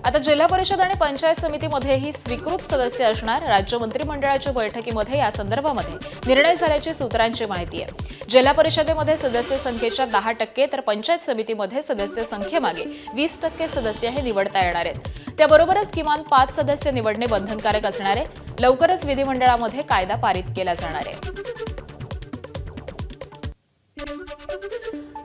आता जिल्हा परिषद आणि पंचायत समितीमध्येही स्वीकृत सदस्य असणार। राज्य मंत्रिमंडळाच्या बैठकीमध्ये या संदर्भामध्ये निर्णय झाल्याची सूत्रांची माहिती आहे। जिल्हा परिषदेमध्ये सदस्य संख्येच्या 10% तर पंचायत समितीमध्ये सदस्य संख्येमागे 20% सदस्य हे निवडता येणार आहेत। त्याबरोबरच किमान 5 सदस्य निवडणे बंधनकारक असणार आहे। लवकरच विधिमंडळामध्ये कायदा पारित केला जाणार आहे।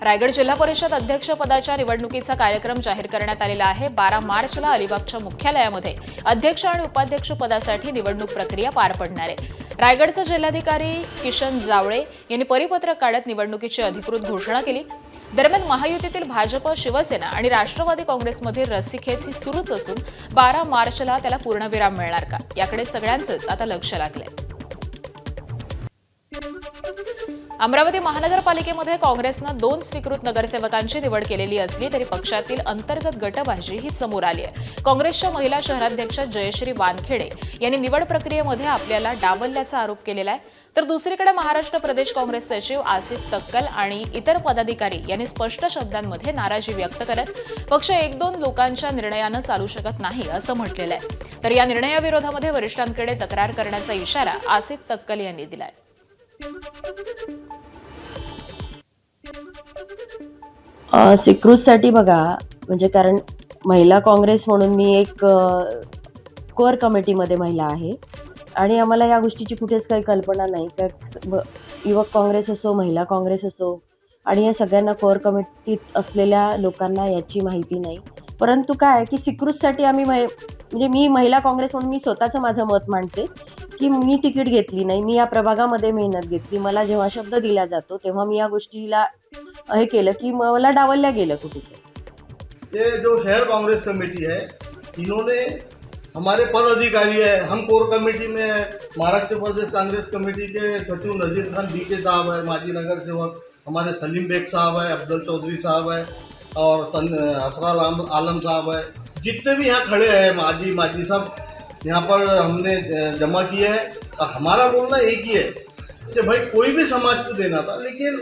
रायगड जिल्हा परिषद अध्यक्षपदाच्या निवडणुकीचा कार्यक्रम जाहीर करण्यात आलेला आहे। 12 मार्चला अलिबागच्या मुख्यालयामध्ये अध्यक्ष आणि उपाध्यक्ष पदासाठी निवडणूक प्रक्रिया पार पडणार आहे। रायगडचे जिल्हाधिकारी किशन जावळे यांनी परिपत्रक काढत निवडणुकीची अधिकृत घोषणा केली। दरम्यान महायुतीतील भाजप, शिवसेना आणि राष्ट्रवादी काँग्रेसमध्ये रस्सीखेच ही सुरूच असून 12 मार्चला त्याला पूर्णविराम मिळणार का याकडे सगळ्यांचंच आता लक्ष लागलंय। अमरावती महानगरपालिकेमध्ये काँग्रेसनं 2 स्वीकृत नगरसेवकांची निवड केलेली असली तरी पक्षातील अंतर्गत गटबाजी ही समोर आली आहे। काँग्रेसच्या महिला शहराध्यक्ष जयश्री वानखेडे यांनी निवड प्रक्रियेमध्ये आपल्याला डावलल्याचा आरोप केलेला आहे। तर दुसरीकडे महाराष्ट्र प्रदेश काँग्रेस सचिव आसिफ तक्कल आणि इतर पदाधिकारी यांनी स्पष्ट शब्दांमध्ये नाराजी व्यक्त करत पक्ष 1-2 लोकांच्या निर्णयानं चालू शकत नाही असं म्हटलेलं आहे। तर या निर्णयाविरोधामध्ये वरिष्ठांकडे तक्रार करण्याचा इशारा आसिफ तक्कल यांनी दिलाय। स्वीकृतसाठी बघा, म्हणजे कारण महिला काँग्रेस म्हणून मी एक कोअर कमिटीमध्ये महिला आहे आणि आम्हाला या गोष्टीची कुठेच काही कल्पना नाही। तर युवक काँग्रेस असो, महिला काँग्रेस असो आणि या सगळ्यांना कोअर कमिटीत असलेल्या लोकांना याची माहिती नाही। परंतु काय की स्वीकृतसाठी आम्ही म्हणजे मी महिला काँग्रेस म्हणून मी स्वतःचं माझं मत मांडते की मी तिकीट घेतली नाही, मी या प्रभागामध्ये मेहनत घेतली। मला जेव्हा शब्द दिला जातो तेव्हा मी या गोष्टीला हे केलं की मला डावलल्या गेलं कुठे। ये जो शहर कांग्रेस कमेटी है, इन्होंने हमारे पदाधिकारी है, हम कोर कमेटी में महाराष्ट्र प्रदेश कांग्रेस कमेटी के सचिव नजीर खान बीके साहब है, माजी नगर सेवक हमारे सलीम बेग साहब है, अफजल चौधरी साहब है और असरार आलम साहब है। जितने भी यहाँ खड़े हैं माजी सब यहाँ पर हमने जमा किए हैं। और हमारा बोलना एक ही है कि भाई कोई भी समाज को देना था, लेकिन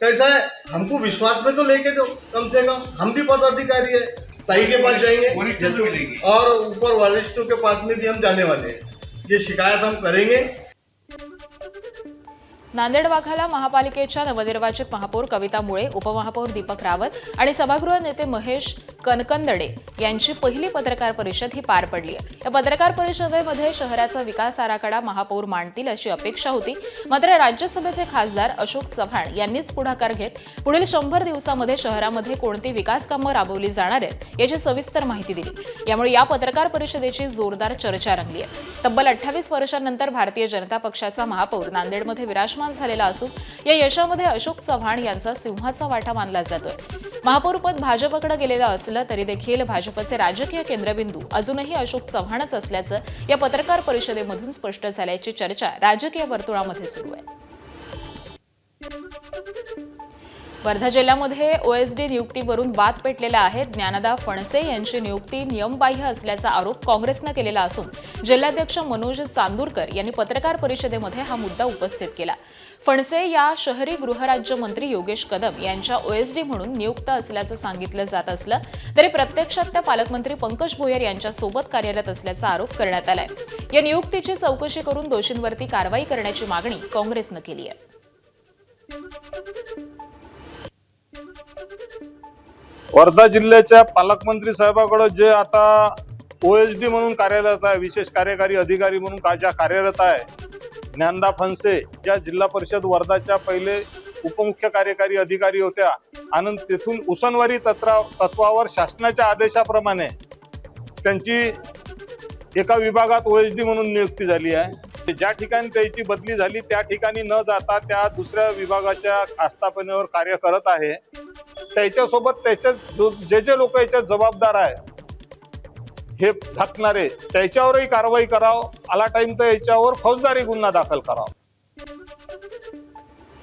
कैसा है हमको विश्वास में तो लेके दो कम से कम। हम भी पदाधिकारी है, ताई के पास जाएंगे और ऊपर वरिष्ठों के पास में भी हम जाने वाले हैं। ये शिकायत हम करेंगे। नांदेड वाघाला महापालिकेच्या नवनिर्वाचित महापौर कविता मुळे, उपमहापौर दीपक रावत आणि सभागृह नेते महेश कनकंदडे यांची पहिली पत्रकार परिषद ही पार पडली आहे। या पत्रकार परिषदेमध्ये शहराचा विकास आराखडा महापौर मांडतील अशी अपेक्षा होती, मात्र राज्यसभेचे खासदार अशोक चव्हाण यांनीच पुढाकार घेत पुढील 100 दिवसांमध्ये शहरामध्ये कोणती विकास कामं राबवली जाणार आहेत याची सविस्तर माहिती दिली। यामुळे या पत्रकार परिषदेची जोरदार चर्चा रंगली आहे। तब्बल 28 वर्षांनंतर भारतीय जनता पक्षाचा महापौर नांदेडमध्ये विराजमान झालेला असून या यशामध्ये अशोक चव्हाण यांचा सिंहाचा वाटा मानला जातोय। महापौरपद भाजपकडे गेलेलं असलं तरी देखील भाजपचे राजकीय केंद्रबिंदू अजूनही अशोक चव्हाणच असल्याचं या पत्रकार परिषदेमधून स्पष्ट झाल्याची चर्चा राजकीय वर्तुळामध्ये सुरू आहे। वर्धा जिल्ह्यामध्ये ओएसडी नियुक्तीवरून वाद पेटलेला आहे। ज्ञानदा फणसे यांची नियुक्ती नियमबाह्य असल्याचा आरोप काँग्रेसनं केलेला असून जिल्हाध्यक्ष मनोज चांदूरकर यांनी पत्रकार परिषदेमध्ये हा मुद्दा उपस्थित केला। फणसे या शहरी गृहराज्यमंत्री योगेश कदम यांच्या ओएसडी म्हणून नियुक्त असल्याचं सांगितलं जात असलं तरी प्रत्यक्षात त्या पालकमंत्री पंकज भोयर यांच्या सोबत कार्यरत असल्याचा आरोप करण्यात आलाय। या नियुक्तीची चौकशी करून दोषींवरती कारवाई करण्याची मागणी काँग्रेसनं केली आहे। वर्धा जिल्ह्याच्या पालकमंत्री साहेबांकडे जे आता ओएसडी म्हणून कार्यरत आहे, विशेष कार्यकारी अधिकारी म्हणून ज्या कार्यरत आहे ज्ञानदा फणसे, ज्या जिल्हा परिषद वर्धाच्या पहिले उपमुख्य कार्यकारी अधिकारी होत्या आणि तेथून उसनवारी तत्वावर शासनाच्या आदेशाप्रमाणे त्यांची एका विभागात ओएसडी म्हणून नियुक्ती झाली आहे। ज्या ठिकाणी त्याची बदली झाली त्या ठिकाणी न जाता त्या दुसऱ्या विभागाच्या आस्थापनेवर कार्य करत आहे। त्याच्यासोबत त्याच्या जे लोक याच्या जबाबदार आहे हे थाकणारे त्याच्यावरही कारवाई करावं, आला टाइम तर याच्यावर फौजदारी गुन्हा दाखल करावा।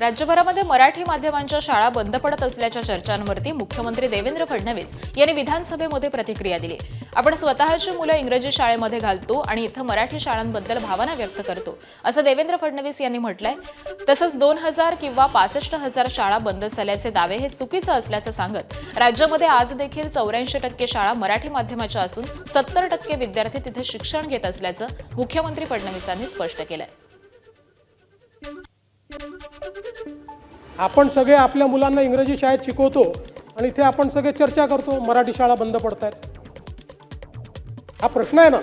राज्यभरामध्ये मराठी माध्यमांच्या शाळा बंद पडत असल्याच्या चर्चांवरती मुख्यमंत्री देवेंद्र फडणवीस यांनी विधानसभेमध्ये प्रतिक्रिया दिली. आपण स्वतःची मुलं इंग्रजी शाळेमध्ये घालतो आणि इथं मराठी शाळांबद्दल भावना व्यक्त करतो, असं देवेंद्र फडणवीस यांनी म्हटलंय. तसंच 2000 किंवा 65,000 शाळा बंद झाल्याचे दावे हे चुकीचं असल्याचं सांगत राज्यामध्ये आज देखील 84% शाळा मराठी माध्यमाच्या असून 70% विद्यार्थी तिथे शिक्षण घेत असल्याचं मुख्यमंत्री फडणवीसांनी स्पष्ट केलंय. आपण सगळे आपल्या मुलांना इंग्रजी शाळेत शिकवतो आणि इथे आपण सगळे चर्चा करतो मराठी शाळा बंद पडत आहेत. हा प्रश्न आहे ना,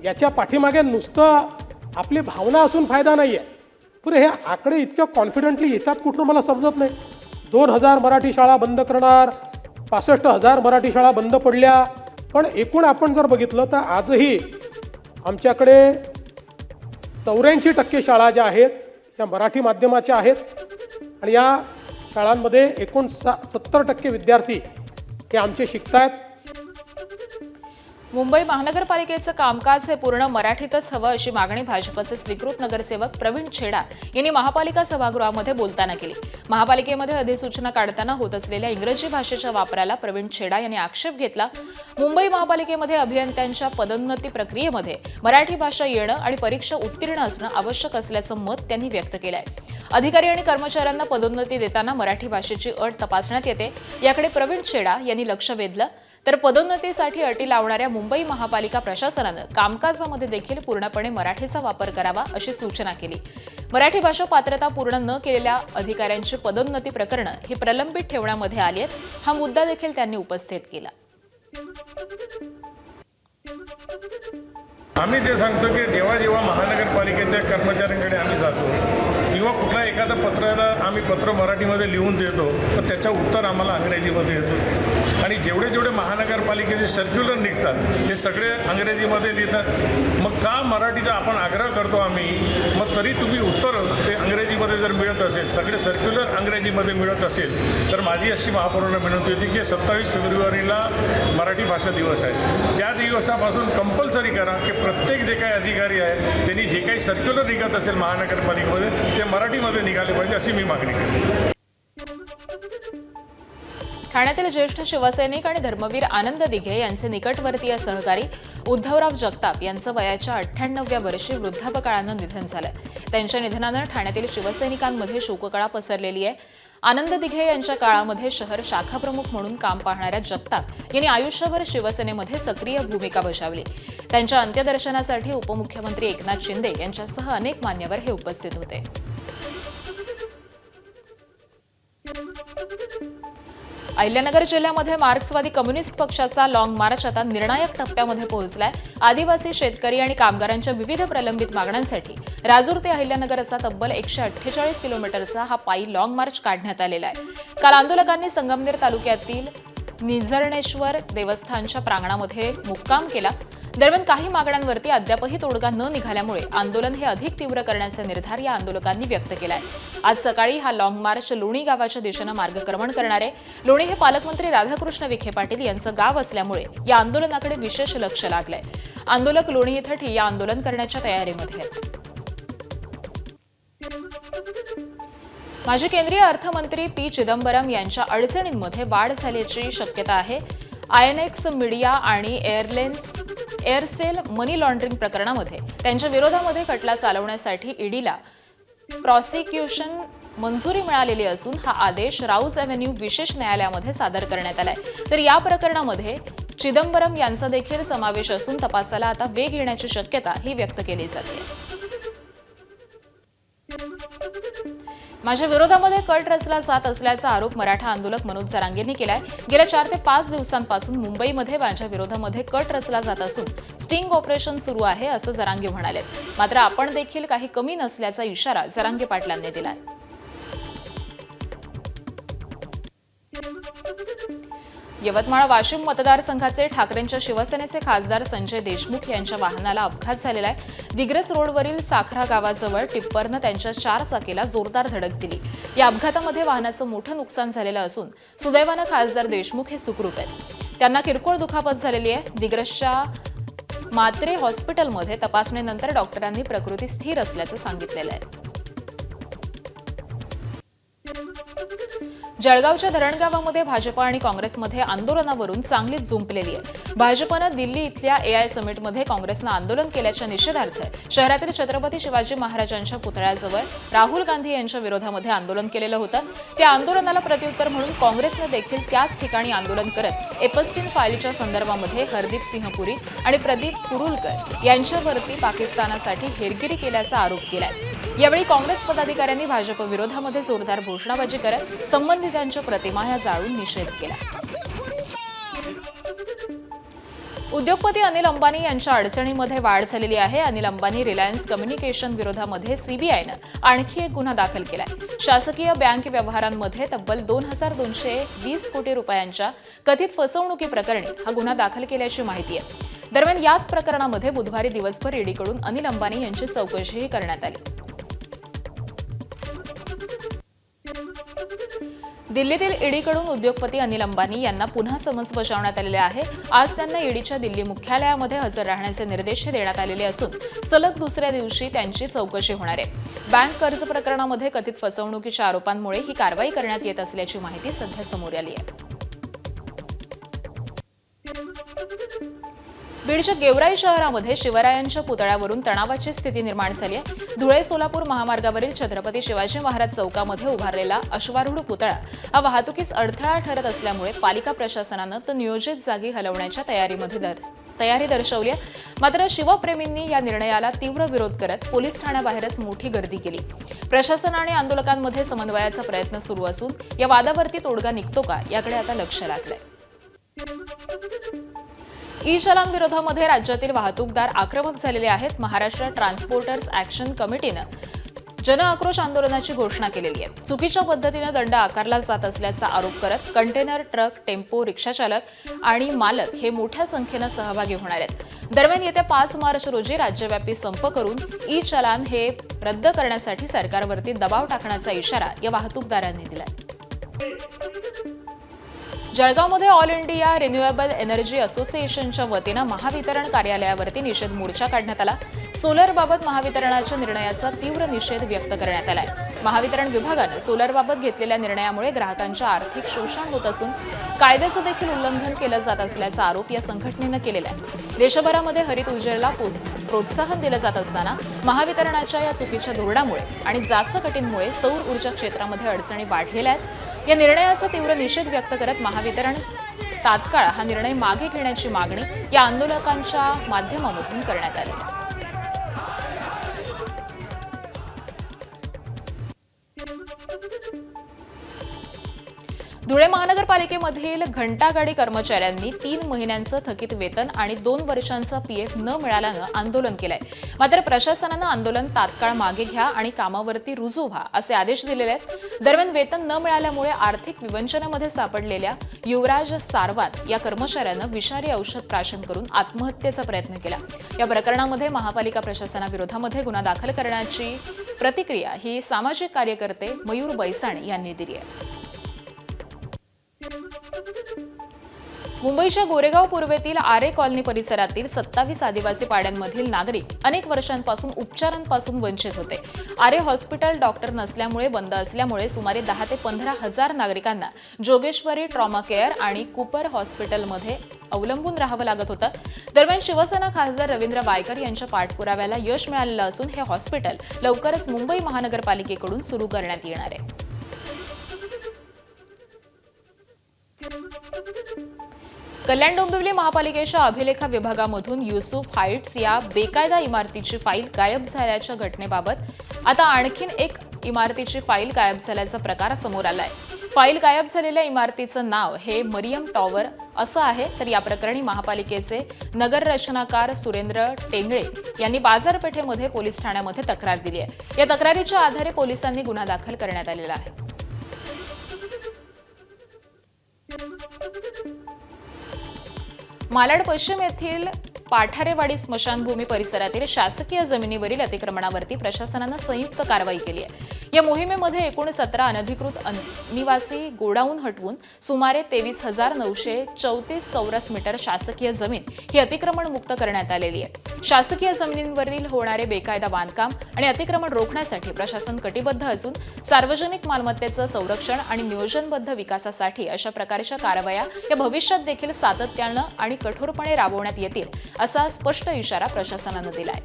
याच्या पाठीमागे नुसतं आपली भावना असून फायदा नाही आहे. पुरे हे आकडे इतक्या कॉन्फिडंटली येतात कुठून मला समजत नाही. 2000 मराठी शाळा बंद करणार, 65,000 मराठी शाळा बंद पडल्या, पण एकूण आपण जर बघितलं तर आजही आमच्याकडे 84% शाळा ज्या आहेत त्या मराठी माध्यमाच्या आहेत आणि या शाळांमध्ये एकूण 70% विद्यार्थी हे आमचे शिकतायत. मुंबई महानगरपालिकेचं कामकाज हे पूर्ण मराठीतच हवं अशी मागणी भाजपचे स्वीकृत नगरसेवक प्रवीण छेडा यांनी महापालिका सभागृहामध्ये बोलताना केली. महापालिकेमध्ये अधिसूचना काढताना होत असलेल्या इंग्रजी भाषेच्या वापराला प्रवीण छेडा यांनी आक्षेप घेतला. मुंबई महापालिकेमध्ये अभियंत्यांच्या पदोन्नती प्रक्रियेमध्ये मराठी भाषा येणं आणि परीक्षा उत्तीर्ण असणं आवश्यक असल्याचं मत त्यांनी व्यक्त केलंय. अधिकारी आणि कर्मचाऱ्यांना पदोन्नती देताना मराठी भाषेची अट तपासण्यात येते, याकडे प्रवीण छेडा यांनी लक्ष वेधलं. तर पदोन्नतीसाठी अटी लावणाऱ्या मुंबई महापालिका प्रशासनानं कामकाजामध्ये देखील पूर्णपणे मराठीचा वापर करावा अशी सूचना केली. मराठी भाषा पात्रता पूर्ण न केलेल्या अधिकाऱ्यांची पदोन्नती प्रकरणं ही प्रलंबित ठेवण्यामध्ये आली आहेत. हा मुद्दा देखील त्यांनी उपस्थित केला. आम्ही ते सांगतो की जेव्हा महानगरपालिकेच्या कर्मचाऱ्यांकडे आम्ही जातो किंवा कुठला एखादा पत्राला आम्ही पत्र मराठीमध्ये लिहून देतो तर त्याचं उत्तर आम्हाला इंग्रजीमध्ये येतो. आणि जेवढे महानगरपालिकेचे सर्क्युलर निघतात ते सगळे इंग्रजीमध्ये लिहितात. मग का मराठीचा आपण आग्रह करतो आम्ही, मग तरी तुम्ही उत्तर ते इंग्रजीमध्ये जर मिळत असेल, सगळे सर्क्युलर इंग्रजीमध्ये मिळत असेल, तर माझी अशी महापौरांना विनंती होती की 27 फेब्रुवारीला मराठी भाषा दिवस आहे. त्या दिवसापासून कंपल्सरी करा की प्रत्येक जे काही अधिकारी आहेत त्यांनी जे काही सर्क्युलर निघत असेल महानगरपालिकेमध्ये ते मराठीमध्ये निघाले पाहिजे अशी मी मागणी केली. ठाण्यातील ज्येष्ठ शिवसैनिक आणि धर्मवीर आनंद दिघे यांचे निकटवर्तीय सहकारी उद्धवराव जगताप यांचं वयाच्या 98व्या वर्षी वृद्धापकाळानं निधन झालंय. त्यांच्या निधनानं ठाण्यातील शिवसैनिकांमध्ये शोककळा पसरलेली आहे. आनंद दिघे यांच्या काळामध्ये शहर शाखाप्रमुख म्हणून काम पाहणाऱ्या जगताप यांनी आयुष्यभर शिवसेनेमध्ये सक्रिय भूमिका बजावली. त्यांच्या अंत्यदर्शनासाठी उपमुख्यमंत्री एकनाथ शिंदे यांच्यासह अनेक मान्यवर हे उपस्थित होते. अहिल्यानगर जिल्ह्यामध्ये मार्क्सवादी कम्युनिस्ट पक्षाचा लॉंग मार्च आता निर्णायक टप्प्यामध्ये पोहोचलाय. आदिवासी, शेतकरी आणि कामगारांच्या विविध प्रलंबित मागण्यांसाठी राजूर ते अहिल्यानगर असा तब्बल 148 किलोमीटरचा हा पायी लॉंग मार्च काढण्यात आलेला आहे. काल आंदोलकांनी संगमनेर तालुक्यातील निझरणेश्वर देवस्थानच्या प्रांगणामध्ये मुक्काम केला. दरम्यान काही मागण्यांवरती अद्यापही तोडगा न निघाल्यामुळे आंदोलन हे अधिक तीव्र करण्याचा निर्धार या आंदोलकांनी व्यक्त केलाय. आज सकाळी हा लॉंग मार्च लोणी गावाच्या दिशेनं मार्गक्रमण करणार आहे. लोणी हे पालकमंत्री राधाकृष्ण विखे पाटील यांचं गाव असल्यामुळे या आंदोलनाकडे विशेष लक्ष लागलंय. आंदोलक लोणी इथं ठिय्या आंदोलन करण्याच्या तयारीमध्ये आहेत. माजी केंद्रीय अर्थमंत्री पी चिदंबरम यांच्या अडचणींमध्ये वाढ झाल्याची शक्यता आहे. आयएनएक्स मीडिया आणि एअरसेल मनी लॉन्ड्रिंग प्रकरणामध्ये त्यांच्या विरोधामध्ये खटला चालवण्यासाठी ईडीला प्रॉसिक्युशन मंजुरी मिळालेली असून हा आदेश राऊज एव्हेन्यू विशेष न्यायालयामध्ये सादर करण्यात आलाय. तर या प्रकरणामध्ये चिदंबरम यांचा देखील समावेश असून तपासाला आता वेग येण्याची शक्यता ही व्यक्त केली जाते. माझ्या विरोधामध्ये कट रचला जात असल्याचा आरोप मराठा आंदोलक मनोज जरांगेंनी केलाय. गेल्या 4 ते 5 दिवसांपासून मुंबईमध्ये माझ्या विरोधामध्ये कट रचला जात असून स्टिंग ऑपरेशन सुरू आहे असं जरांगे म्हणाले. मात्र आपण देखील काही कमी नसल्याचा इशारा जरांगे पाटलांनी दिलाय. यवतमाळ वाशिम मतदारसंघाचे ठाकरेंच्या शिवसेनेचे खासदार संजय देशमुख यांच्या वाहनाला अपघात झालेला आहे. दिग्रस रोडवरील साखरा गावाजवळ टिप्परनं त्यांच्या 4 चाकीला जोरदार धडक दिली. या अपघातामध्ये वाहनाचं मोठं नुकसान झालेलं असून सुदैवानं खासदार देशमुख हे सुखरूप आहेत. त्यांना किरकोळ दुखापत झालेली आहे. दिग्रसच्या मात्रे हॉस्पिटलमध्ये तपासणीनंतर डॉक्टरांनी प्रकृती स्थिर असल्याचं सांगितलेलं आहे. जळगावच्या धरणगावामध्ये भाजप आणि काँग्रेसमध्ये आंदोलनावरून चांगलीच जुंपलेली आहे. भाजपनं दिल्ली इथल्या AI समिटमध्ये काँग्रेसनं आंदोलन केल्याच्या निषेधार्थ शहरातील छत्रपती शिवाजी महाराजांच्या पुतळ्याजवळ राहुल गांधी यांच्या विरोधामध्ये आंदोलन केलेलं होतं. त्या आंदोलनाला प्रत्युत्तर म्हणून काँग्रेसनं देखील त्याच ठिकाणी आंदोलन करत एपस्टीन फाईलच्या संदर्भामध्ये हरदीप सिंह पुरी आणि प्रदीप कुरुलकर यांच्यावरती पाकिस्तानासाठी हेरगिरी केल्याचा आरोप केलाय. यावेळी काँग्रेस पदाधिकाऱ्यांनी भाजप विरोधामध्ये जोरदार घोषणाबाजी करत संबंधितांच्या प्रतिमा जाळून निषेध केला. उद्योगपती अनिल अंबानी यांच्या अडचणीमध्ये वाढ झालेली आहे. अनिल अंबानी रिलायन्स कम्युनिकेशन विरोधामध्ये CBIनं आणखी एक गुन्हा दाखल केलाय. शासकीय बँक व्यवहारांमध्ये तब्बल 2,220 कोटी रुपयांच्या कथित फसवणुकीप्रकरणी हा गुन्हा दाखल केल्याची माहिती आहे. दरम्यान याच प्रकरणामध्ये बुधवारी दिवसभर ईडीकडून अनिल अंबानी यांची चौकशीही करण्यात आली. दिल्लीतील ईडीकडून उद्योगपती अनिल अंबानी यांना पुन्हा समन्स बजावण्यात आलेले आहे. आज त्यांना ईडीच्या दिल्ली मुख्यालयामध्ये हजर राहण्याचे निर्देशही देण्यात आलेले असून सलग दुसऱ्या दिवशी त्यांची चौकशी होणार आहे. बँक कर्ज प्रकरणामध्ये कथित फसवणुकीच्या आरोपांमुळे ही कारवाई करण्यात येत असल्याची माहिती सध्या समोर आली आहे. बीडच्या गेवराई शहरामध्ये शिवरायांच्या पुतळ्यावरून तणावाची स्थिती निर्माण झाली आहे. धुळे-सोलापूर महामार्गावरील छत्रपती शिवाजी महाराज चौकामध्ये उभारलेला अश्वारूढ पुतळा हा वाहतुकीस अडथळा ठरत असल्यामुळे पालिका प्रशासनानं तो नियोजित जागी हलवण्याच्या तयारी दर्शवली आहे. मात्र शिवप्रेमींनी या निर्णयाला तीव्र विरोध करत पोलीस ठाण्याबाहेरच मोठी गर्दी केली. प्रशासन आणि आंदोलकांमध्ये समन्वयाचा प्रयत्न सुरू असून या वादावरती तोडगा निघतो का याकडे आता लक्ष लागलंय. ई-चलान विरोधामध्ये राज्यातील वाहतूकदार आक्रमक झालेले आहेत. महाराष्ट्र ट्रान्सपोर्टर्स ॲक्शन कमिटीनं जनआक्रोश आंदोलनाची घोषणा केलेली आहे. चुकीच्या पद्धतीनं दंड आकारला जात असल्याचा आरोप करत कंटेनर, ट्रक, टेम्पो, रिक्षाचालक आणि मालक हे मोठ्या संख्येनं सहभागी होणार आहेत. दरम्यान येत्या 5 मार्च रोजी राज्यव्यापी संप करून ई-चलान हे रद्द करण्यासाठी सरकारवरती दबाव टाकण्याचा इशारा या वाहतूकदारांनी दिलाय. जळगावमध्ये ऑल इंडिया रिन्युएबल एनर्जी असोसिएशनच्या वतीनं महावितरण कार्यालयावरती निषेध मोर्चा काढण्यात आला. सोलरबाबत महावितरणाच्या निर्णयाचा तीव्र निषेध व्यक्त करण्यात आलाय. महावितरण विभागानं सोलरबाबत घेतलेल्या निर्णयामुळे ग्राहकांचे आर्थिक शोषण होत असून कायद्याचं देखील उल्लंघन केलं जात असल्याचा आरोप या संघटनेनं केलेला आहे. देशभरामध्ये हरित ऊर्जेला प्रोत्साहन दिलं जात असताना महावितरणाच्या या चुकीच्या धोरणामुळे आणि जाचकटींमुळे सौर ऊर्जा क्षेत्रामध्ये अडचणी वाढलेल्या आहेत. या निर्णयाचा तीव्र निषेध व्यक्त करत महावितरण तात्काळ हा निर्णय मागे घेण्याची मागणी या आंदोलकांच्या माध्यमामधून करण्यात आली. धुळे महानगरपालिकेमधील घंटागाडी कर्मचाऱ्यांनी 3 महिन्यांचं थकीत वेतन आणि 2 वर्षांचा PF न मिळाल्यानं आंदोलन केलंय. मात्र प्रशासनानं आंदोलन तात्काळ मागे घ्या आणि कामावरती रुजू व्हा असे आदेश दिलेले आहेत. दरम्यान वेतन न मिळाल्यामुळे आर्थिक विवंचनेमध्ये सापडलेल्या युवराज सारवात या कर्मचाऱ्यानं विषारी औषध प्राशन करून आत्महत्येचा प्रयत्न केला. या प्रकरणामध्ये महापालिका प्रशासनाविरोधामध्ये गुन्हा दाखल करण्याची प्रतिक्रिया ही सामाजिक कार्यकर्ते मयूर बैसाणी यांनी दिली आहे. मुंबईच्या गोरेगाव पूर्वेतील आरे कॉलनी परिसरातील 27 आदिवासी पाड्यांमधील नागरिक अनेक वर्षांपासून उपचारांपासून वंचित होते. आरे हॉस्पिटल डॉक्टर नसल्यामुळे बंद असल्यामुळे सुमारे 10 ते 15 हजार नागरिकांना जोगेश्वरी ट्रॉमा केअर आणि कूपर हॉस्पिटलमध्ये अवलंबून राहावं लागत होतं. दरम्यान शिवसेना खासदार रवींद्र वायकर यांच्या पाठपुराव्याला यश मिळालेलं असून हे हॉस्पिटल लवकरच मुंबई महानगरपालिकेकडून सुरू करण्यात येणार आहे. कल्याण डोंबिवली महापालिकेच्या अभिलेखा विभागामधून युसुफ हाईट्स या बेकायदा इमारतीची फाईल गायब झाल्याच्या घटनेबाबत आता आणखीन एक इमारतीची फाईल गायब झाल्याचा प्रकार समोर आलाय. फाईल गायब झालेल्या इमारतीचं नाव हे मरियम टॉवर असं आहे. तर या प्रकरणी महापालिकेचे नगर रचनाकार सुरेंद्र टेंगळे यांनी बाजारपेठेमध्ये पोलीस ठाण्यामध्ये तक्रार दिली आहे. या तक्रारीच्या आधारे पोलिसांनी गुन्हा दाखल करण्यात आलेला आहे. मालाड पश्चिम येथील पाठारेवाडी स्मशानभूमी परिसरातील शासकीय जमिनीवरील अतिक्रमणावरती प्रशासनानं संयुक्त कारवाई केली आहे. या मोहिमेमध्ये एकूण 17 अनधिकृत निवासी गोडाऊन हटवून सुमारे 23,934 चौरस मीटर शासकीय जमीन ही अतिक्रमण मुक्त करण्यात आलेली आहे. शासकीय जमिनींवरील होणारे बेकायदा बांधकाम आणि अतिक्रमण रोखण्यासाठी प्रशासन कटिबद्ध असून सार्वजनिक मालमत्तेचं संरक्षण आणि नियोजनबद्ध विकासासाठी अशा प्रकारच्या कारवाया या भविष्यात देखील सातत्यानं आणि कठोरपणे राबवण्यात येतील असा स्पष्ट इशारा प्रशासनानं दिलाय.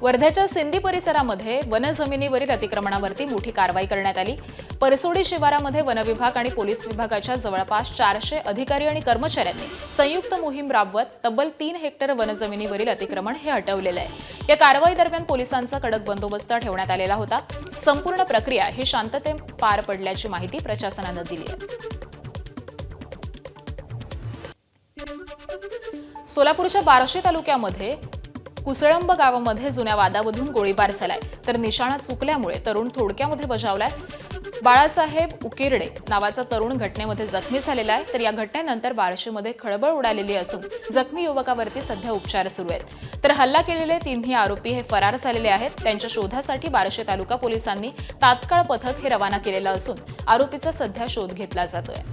वर्ध्याच्या सिंदी परिसरामध्ये वनजमिनीवरील अतिक्रमणावरती मोठी कारवाई करण्यात आली. परसोडी शिवारामध्ये वनविभाग आणि पोलीस विभागाच्या जवळपास 400 अधिकारी आणि कर्मचाऱ्यांनी संयुक्त मोहीम राबवत तब्बल 3 हेक्टर वनजमिनीवरील अतिक्रमण हे हटवलेलं आहे. या कारवाई दरम्यान पोलिसांचा कडक बंदोबस्त ठेवण्यात आलेला होता. संपूर्ण प्रक्रिया ही शांततेत पार पडल्याची माहिती प्रशासनानं दिली आहे. सोलापूरच्या बार्शी तालुक्यामध्ये कुसळंब गावामध्ये जुन्या वादामधून गोळीबार झालाय, तर निशाणा चुकल्यामुळे तरुण थोडक्यामध्ये बजावलाय. बाळासाहेब उकिरडे नावाचा तरुण घटनेमध्ये जखमी झालेला आहे, तर या घटनेनंतर बार्शीमध्ये खळबळ उडालेली असून जखमी युवकावरती सध्या उपचार सुरू आहेत. तर हल्ला केलेले 3ही आरोपी हे फरार झालेले आहेत. त्यांच्या शोधासाठी बार्शी तालुका पोलिसांनी तात्काळ पथक हे रवाना केलेलं असून आरोपीचा सध्या शोध घेतला जातोय.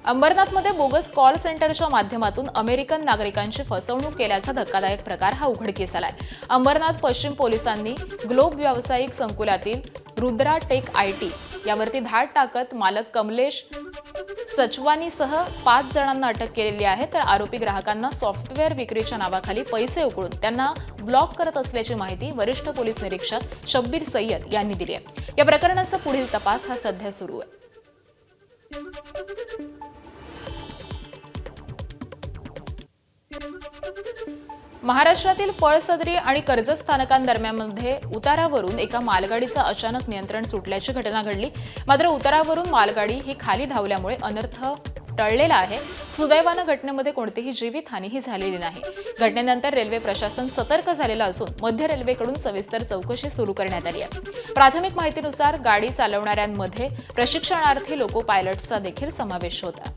अंबरनाथमध्ये बोगस कॉल सेंटरच्या माध्यमातून अमेरिकन नागरिकांची फसवणूक केल्याचा धक्कादायक प्रकार हा उघडकीस आलाय. अंबरनाथ पश्चिम पोलिसांनी ग्लोब व्यावसायिक संकुलातील रुद्रा टेक आयटी यावरती धाड टाकत मालक कमलेश सचवानीसह 5 जणांना अटक केलेली आहे. तर आरोपी ग्राहकांना सॉफ्टवेअर विक्रीच्या नावाखाली पैसे उकळून त्यांना ब्लॉक करत असल्याची माहिती वरिष्ठ पोलीस निरीक्षक शब्बीर सय्यद यांनी दिली आहे. या प्रकरणाचा पुढील तपास हा सध्या सुरू आहे. महाराष्ट्रातील पळसदरी आणि कर्जत स्थानकांदरम्यानमध्ये उतारावरून एका मालगाडीचं अचानक नियंत्रण सुटल्याची घटना घडली. मात्र उतारावरून मालगाडी ही खाली धावल्यामुळे अनर्थ टळलेला आहे. सुदैवानं घटनेमध्ये कोणतीही जीवितहानीही झालेली नाही. घटनेनंतर रेल्वे प्रशासन सतर्क झालेलं असून मध्य रेल्वेकडून सविस्तर चौकशी सुरू करण्यात आली आहे. प्राथमिक माहितीनुसार गाडी चालवणाऱ्यांमध्ये प्रशिक्षणार्थी लोको पायलट्सचा देखील समावेश होता.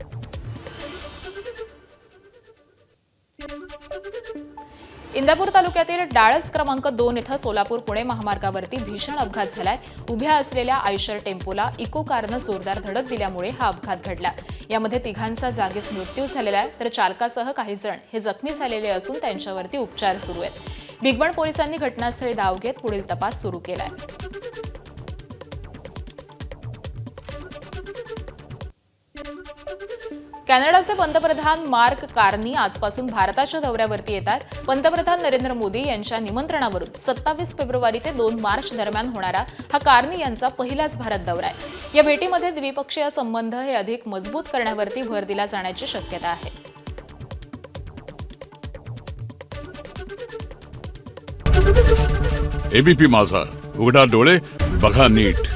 इंदापूर तालुक्यातील डाळस क्रमांक 2 इथं सोलापूर पुणे महामार्गावरती भीषण अपघात झालाय. उभ्या असलेल्या आयशर टेम्पोला इको कारनं जोरदार धडक दिल्यामुळे हा अपघात घडला. यामध्ये 3घांचा जागीच मृत्यू झालेला आहे, तर चालकासह काही जण हे जखमी झालेले असून त्यांच्यावरती उपचार सुरू आहेत. भिगवण पोलिसांनी घटनास्थळी धाव घेत पुढील तपास सुरू केलाय. कॅनडाचे पंतप्रधान मार्क कार्नी आजपासून भारताच्या दौऱ्यावरती येतात. पंतप्रधान नरेंद्र मोदी यांच्या निमंत्रणावरून 27 फेब्रुवारी ते 2 मार्च दरम्यान होणारा हा कार्नी यांचा पहिलाच भारत दौरा आहे. या भेटीमध्ये द्विपक्षीय संबंध हे अधिक मजबूत करण्यावरती भर दिला जाण्याची शक्यता आहे. एबीपी माझा, उघडा डोळे बघा नीट.